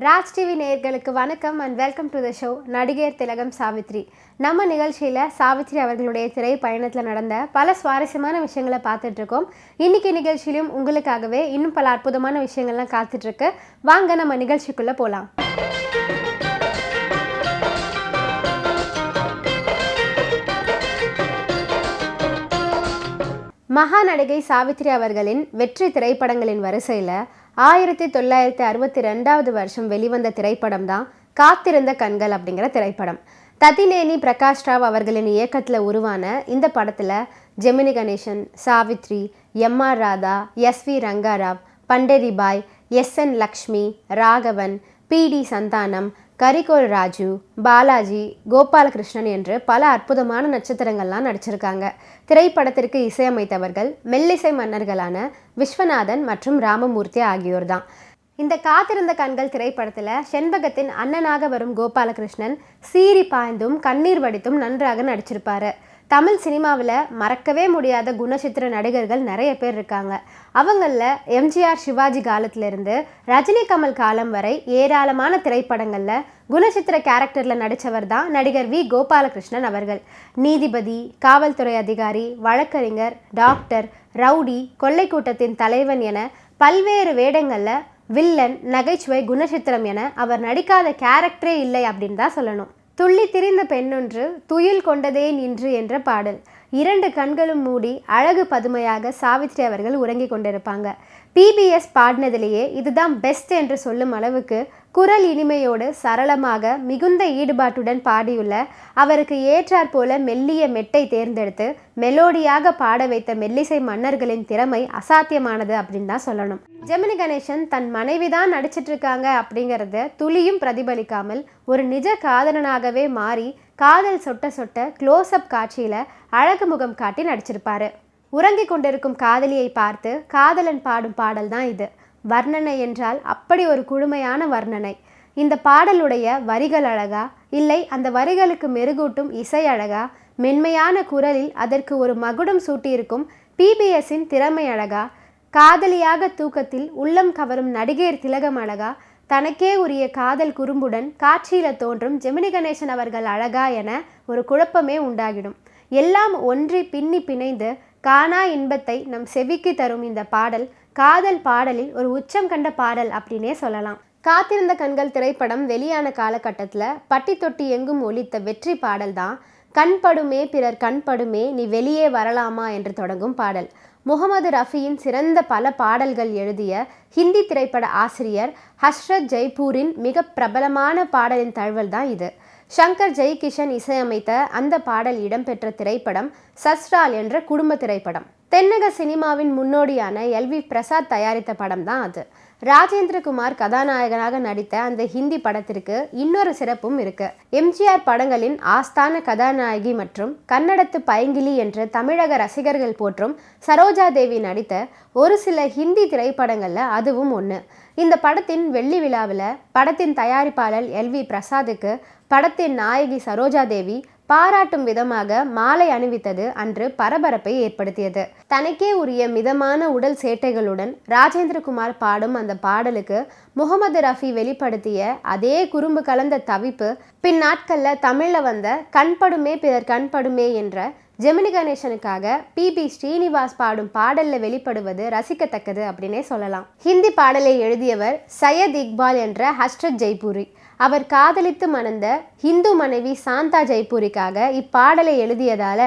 Raj TV நேயர்களுக்கு வணக்கம் and welcome to the show நடிகர் திலகம் சாவித்ரி. நம்ம நிகழ்ச்சியில் சாவித்ரி அவர்களுடைய திரை பயணத்தில் நடந்த பல சுவாரஸ்யமான விஷயங்களை பார்த்துட்ருக்கோம். இன்றைக்கி நிகழ்ச்சியிலும் உங்களுக்காகவே இன்னும் பல அற்புதமான விஷயங்கள்லாம் காத்துட்ருக்கு. வாங்க நம்ம நிகழ்ச்சிக்குள்ளே போகலாம். மகா நடிகை சாவித்ரி அவர்களின் வெற்றி திரைப்படங்களின் வரிசையில் 1962 வருஷம் வெளிவந்த திரைப்படம் தான் காத்திருந்த கண்கள் அப்படிங்கிற திரைப்படம். ததிநேனி பிரகாஷ் ராவ் அவர்களின் இயக்கத்தில் உருவான இந்த படத்தில் ஜெமினி கணேசன், சாவித்ரி, எம்.ஆர். ராதா, எஸ்.வி. ரங்காராவ், பண்டரிபாய், எஸ்.என். லக்ஷ்மி, ராகவன், பி.டி. சந்தானம், கரிகோல் ராஜு, பாலாஜி, கோபாலகிருஷ்ணன் என்று பல அற்புதமான நட்சத்திரங்கள்லாம் நடிச்சிருக்காங்க. திரைப்படத்திற்கு இசையமைத்தவர்கள் மெல்லிசை மன்னர்களான விஸ்வநாதன் மற்றும் ராமமூர்த்தி ஆகியோர் தான். இந்த காத்திருந்த கண்கள் திரைப்படத்தில் செண்பகத்தின் அண்ணனாக வரும் கோபாலகிருஷ்ணன் சீறி பாய்ந்தும் கண்ணீர் வடித்தும் நன்றாக நடிச்சிருப்பாரு. தமிழ் சினிமாவில் மறக்கவே முடியாத குணச்சித்திர நடிகர்கள் நிறைய பேர் இருக்காங்க. அவங்களில் எம்ஜிஆர் சிவாஜி காலத்திலிருந்து ரஜினி கமல் காலம் வரை ஏராளமான திரைப்படங்களில் குணச்சித்திர கேரக்டரில் நடித்தவர் தான் நடிகர் வி கோபாலகிருஷ்ணன் அவர்கள். நீதிபதி, காவல்துறை அதிகாரி, வழக்கறிஞர், டாக்டர், ரவுடி, கொள்ளை கூட்டத்தின் தலைவன் என பல்வேறு வேடங்களில் வில்லன், நகைச்சுவை, குணச்சித்திரம் என அவர் நடிக்காத கேரக்டரே இல்லை அப்படின்னு தான் சொல்லணும். துள்ளி திரிந்த பெண்ணொன்று துயில் கொண்டதேன் இன்று என்ற பாடல். 2 கண்களும் மூடி அழகு பதுமையாக சாவித்ரி அவர்கள் உறங்கி கொண்டிருப்பாங்க. பிபிஎஸ் பாடினதிலேயே இதுதான் பெஸ்ட் என்று சொல்லும் அளவுக்கு குரல் இனிமையோடு சரளமாக மிகுந்த ஈடுபாட்டுடன் பாடியுள்ள அவருக்கு ஏற்றாற் போல மெல்லிய மெட்டை தேர்ந்தெடுத்து மெலோடியாக பாட வைத்த மெல்லிசை மன்னர்களின் திறமை அசாத்தியமானது அப்படின்னு தான் சொல்லணும். ஜெமினி கணேசன் தன் மனைவி தான் நடிச்சிட்டு இருக்காங்க அப்படிங்கிறத துளியும் பிரதிபலிக்காமல் ஒரு நிஜ காதலனாகவே மாறி காதல் சொட்ட சொட்ட க்ளோஸ்அப் காட்சியில் அழகு முகம் காட்டி நடிச்சிருப்பாரு. உறங்கி கொண்டிருக்கும் காதலியை பார்த்து காதலன் பாடும் பாடல் தான் இது. வர்ணனை என்றால் அப்படி ஒரு குழுமையான வர்ணனை. இந்த பாடலுடைய வரிகள் அழகா, இல்லை அந்த வரிகளுக்கு மெருகூட்டும் இசை அழகா, மென்மையான குரலில் அதற்கு ஒரு மகுடம் சூட்டியிருக்கும் பிபிஎஸ்ஸின் திறமை அழகா, காதலியாக தூக்கத்தில் உள்ளம் கவரும் நடிகர் திலகம் அழகா, தனக்கே உரிய காதல் குறும்புடன் காட்சியில் தோன்றும் ஜெமினி கணேசன் அவர்கள் அழகா என ஒரு குழப்பமே உண்டாகிடும். எல்லாம் ஒன்றி பின்னி பிணைந்து காணா இன்பத்தை நம் செவிக்கு தரும் இந்த பாடல் காதல் பாடலில் ஒரு உச்சம் கண்ட பாடல் அப்படின்னே சொல்லலாம். காத்திருந்த கண்கள் திரைப்படம் வெளியான காலகட்டத்தில் பட்டி தொட்டி எங்கும் ஒலித்த வெற்றி பாடல் தான் கண்படுமே பிறர் கண்படுமே நீ வெளியே வரலாமா என்று தொடங்கும் பாடல். முகமது ரஃபியின் சிறந்த பல பாடல்கள் எழுதிய ஹிந்தி திரைப்பட ஆசிரியர் ஹஸ்ரத் ஜெய்பூரின் மிக பிரபலமான பாடலின் தழுவல் தான் இது. சங்கர் ஜெய்கிஷன் இசையமைத்த அந்த பாடல் இடம்பெற்ற திரைப்படம் சஸ்ரால் என்ற குடும்ப திரைப்படம். தென்னக சினிமாவின் முன்னோடியான எல்.வி. பிரசாத் தயாரித்த படம் தான் அது. ராஜேந்திரகுமார் கதாநாயகனாக நடித்த அந்த ஹிந்தி படத்திற்கு இன்னொரு சிறப்பும் இருக்கு. எம்ஜிஆர் படங்களின் ஆஸ்தான கதாநாயகி மற்றும் கன்னடத்து பைங்கிலி என்ற தமிழக ரசிகர்கள் போற்றும் சரோஜா தேவி நடித்த ஒரு சில ஹிந்தி திரைப்படங்கள்ல அதுவும் ஒன்று. இந்த படத்தின் வெள்ளி விழாவில் படத்தின் தயாரிப்பாளர் எல்.வி. பிரசாத்துக்கு படத்தின் நாயகி சரோஜா தேவி பாராட்டும் விதமாக மாலை அணிவித்தது அன்று பரபரப்பை ஏற்படுத்தியது. தனக்கே உரிய மிதமான உடல் சேட்டைகளுடன் ராஜேந்திரகுமார் பாடும் அந்த பாடலுக்கு முகமது ரஃபி வெளிப்படுத்திய அதே குறும்பு கலந்த தவிப்பு பின் நாட்களில் தமிழில் வந்த கண்படுமே பிறர் கண்படுமே என்ற ஜெமினி கணேசனுக்காக பி.பி. ஸ்ரீனிவாஸ் பாடும் பாடலில் வெளிப்படுவது ரசிக்கத்தக்கது அப்படின்னே சொல்லலாம். ஹிந்தி பாடலை எழுதியவர் சையத் இக்பால் என்ற ஹஸ்ரத் ஜெய்பூரி. அவர் காதலித்து மணந்த ஹிந்து மனைவி சாந்தா ஜெய்பூரிக்காக இப்பாடலை எழுதியதால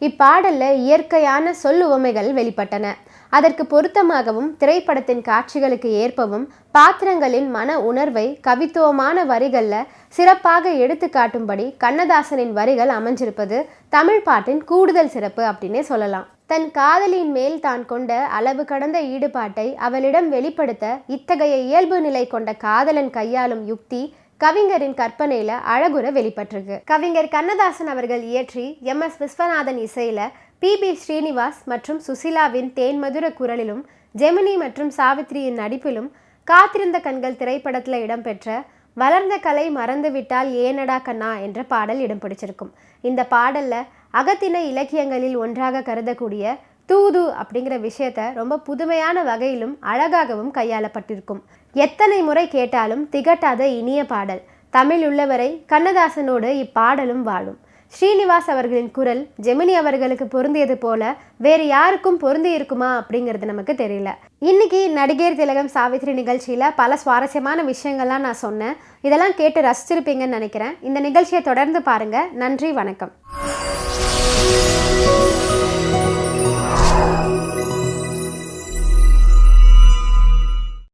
இப்பாடலில் இயற்கையான சொல்லுவமைகள் வெளிப்பட்டன. அதற்கு பொருத்தமாகவும் திரைப்படத்தின் காட்சிகளுக்கு ஏற்பவும் பாத்திரங்களின் மன உணர்வை கவித்துவமான வரிகளில் சிறப்பாக எடுத்து காட்டும்படி கண்ணதாசனின் வரிகள் அமைஞ்சிருப்பது தமிழ் பாட்டின் கூடுதல் சிறப்பு அப்படின்னே சொல்லலாம். தன் காதலின் மேல் தான் கொண்ட அளவு கடந்த ஈடுபாட்டை அவளிடம் வெளிப்படுத்த இத்தகைய இயல்பு நிலை கொண்ட காதலன் கையாளும் யுக்தி கவிஞரின் கற்பனையில அழகுற வெளிப்பட்டிருக்கு. கவிஞர் கண்ணதாசன் அவர்கள் இயற்றி எம்.எஸ். விஸ்வநாதன் இசையில பி.பி. ஸ்ரீனிவாஸ் மற்றும் சுசிலாவின் தேன்மதுர குரலிலும் ஜெமினி மற்றும் சாவித்ரியின் நடிப்பிலும் காத்திருந்த கண்கள் திரைப்படத்தில் இடம்பெற்ற வளர்ந்த கலை மறந்துவிட்டால் ஏனடா கண்ணா என்ற பாடல் இடம் பிடிச்சிருக்கும். இந்த பாடல்ல அகத்தின இலக்கியங்களில் ஒன்றாக கருதக்கூடிய தூது அப்படிங்கிற விஷயத்த ரொம்ப புதுமையான வகையிலும் அழகாகவும் கையாளப்பட்டிருக்கும். எத்தனை முறை கேட்டாலும் திகட்டாத இனிய பாடல். தமிழ் உள்ளவரை கண்ணதாசனோடு இப்பாடலும் வாழும். ஸ்ரீனிவாஸ் அவர்களின் குரல் ஜெமினி அவர்களுக்கு பொருந்தியது போல வேறு யாருக்கும் பொருந்தி இருக்குமா அப்படிங்கிறது நமக்கு தெரியல. இன்னைக்கு நடிகர் திலகம் சாவித்ரி நிகழ்ச்சியில் பல சுவாரஸ்யமான விஷயங்கள்லாம் நான் சொன்னேன். இதெல்லாம் கேட்டு ரசிச்சிருப்பீங்கன்னு நினைக்கிறேன். இந்த நிகழ்ச்சியை தொடர்ந்து பாருங்கள். நன்றி, வணக்கம்.